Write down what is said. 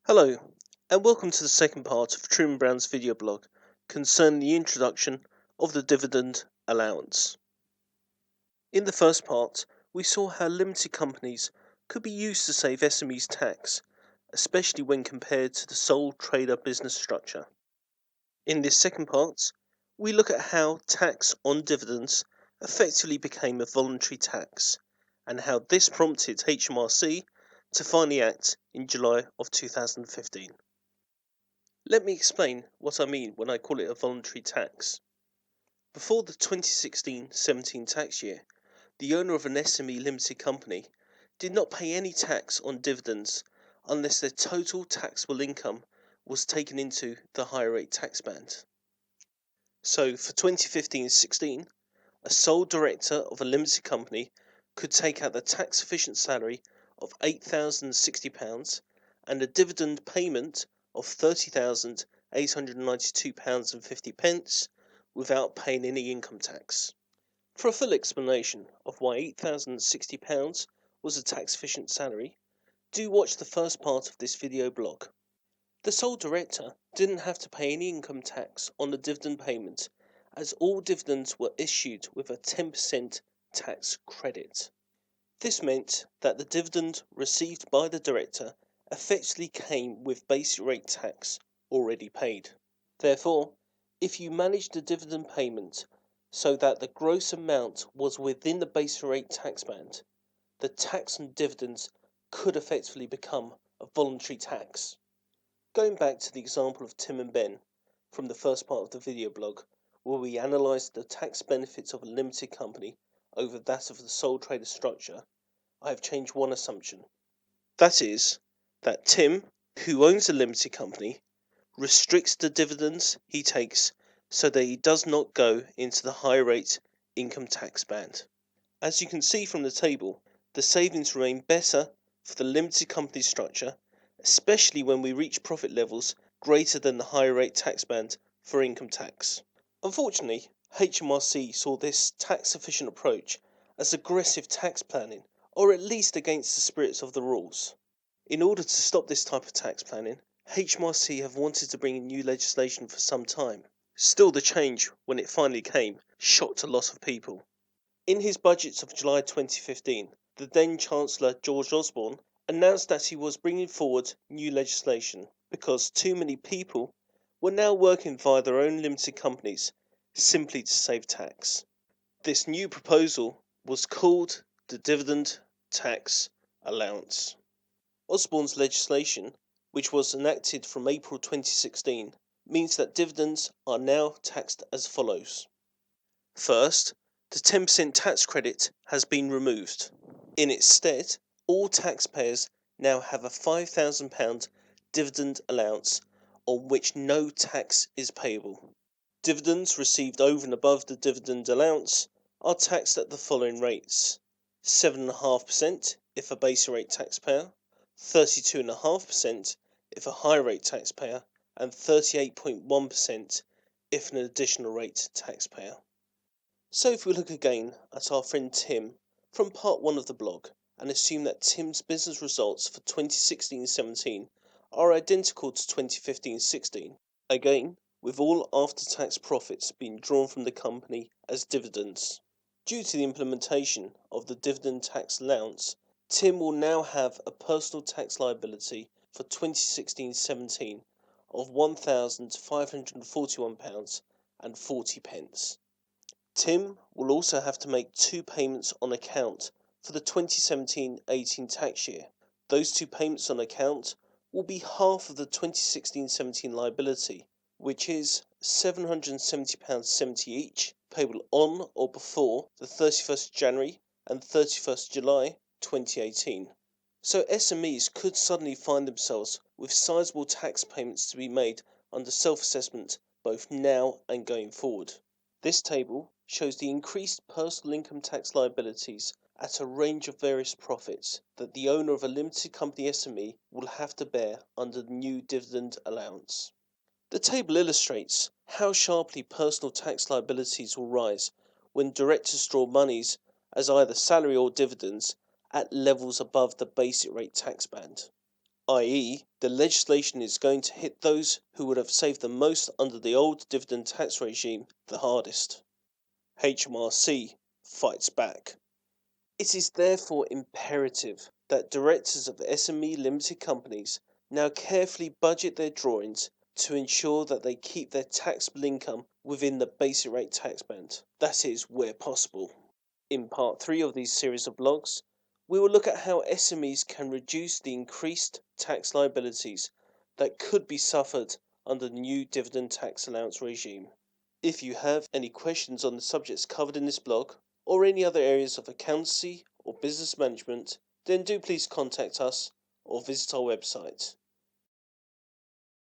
Hello, and welcome to the second part of Trim Brown's video blog concerning the introduction of the dividend allowance. In the first part, we saw how limited companies could be used to save SMEs tax, especially when compared to the sole trader business structure. In this second part, we look at how tax on dividends effectively became a voluntary tax, and how this prompted HMRC to finally act in July of 2015. Let me explain what I mean when I call it a voluntary tax. Before the 2016-17 tax year, the owner of an SME limited company did not pay any tax on dividends unless their total taxable income was taken into the higher rate tax band. So for 2015-16, a sole director of a limited company could take out the tax efficient salary of £8,060 and a dividend payment of £30,892.50 without paying any income tax. For a full explanation of why £8,060 was a tax efficient salary, do watch the first part of this video blog. The sole director didn't have to pay any income tax on the dividend payment, as all dividends were issued with a 10% tax credit. This meant that the dividend received by the director effectively came with basic rate tax already paid. Therefore, if you managed the dividend payment so that the gross amount was within the basic rate tax band, the tax on dividends could effectively become a voluntary tax. Going back to the example of Tim and Ben from the first part of the video blog, where we analysed the tax benefits of a limited company over that of the sole trader structure, I have changed one assumption. That is, that Tim, who owns a limited company, restricts the dividends he takes so that he does not go into the high rate income tax band. As you can see from the table, the savings remain better for the limited company structure, especially when we reach profit levels greater than the higher rate tax band for income tax. Unfortunately, HMRC saw this tax efficient approach as aggressive tax planning, or at least against the spirits of the rules. In order to stop this type of tax planning, HMRC have wanted to bring in new legislation for some time. Still, the change, when it finally came, shocked a lot of people. In his budgets of July 2015, the then Chancellor George Osborne announced that he was bringing forward new legislation because too many people were now working via their own limited companies simply to save tax. This new proposal was called the Dividend Tax Allowance. Osborne's legislation, which was enacted from April 2016, means that dividends are now taxed as follows. First, the 10% tax credit has been removed. In its stead, all taxpayers now have a £5,000 dividend allowance on which no tax is payable. Dividends received over and above the dividend allowance are taxed at the following rates: 7.5% if a base rate taxpayer, 32.5% if a high rate taxpayer, and 38.1% if an additional rate taxpayer. So if we look again at our friend Tim from part 1 of the blog and assume that Tim's business results for 2016-17 are identical to 2015-16, again with all after-tax profits being drawn from the company as dividends. Due to the implementation of the dividend tax allowance, Tim will now have a personal tax liability for 2016-17 of £1,541.40. Tim will also have to make two payments on account for the 2017-18 tax year. Those two payments on account will be half of the 2016-17 liability, which is £770.70 each, payable on or before the 31st January and 31st July 2018. So SMEs could suddenly find themselves with sizable tax payments to be made under self-assessment both now and going forward. This table shows the increased personal income tax liabilities at a range of various profits that the owner of a limited company SME will have to bear under the new dividend allowance. The table illustrates how sharply personal tax liabilities will rise when directors draw monies as either salary or dividends at levels above the basic rate tax band. i.e., the legislation is going to hit those who would have saved the most under the old dividend tax regime the hardest. HMRC fights back. It is therefore imperative that directors of SME limited companies now carefully budget their drawings to ensure that they keep their taxable income within the basic rate tax band, that is, where possible. In part 3 of these series of blogs, we will look at how SMEs can reduce the increased tax liabilities that could be suffered under the new dividend tax allowance regime. If you have any questions on the subjects covered in this blog, or any other areas of accountancy or business management, then do please contact us or visit our website.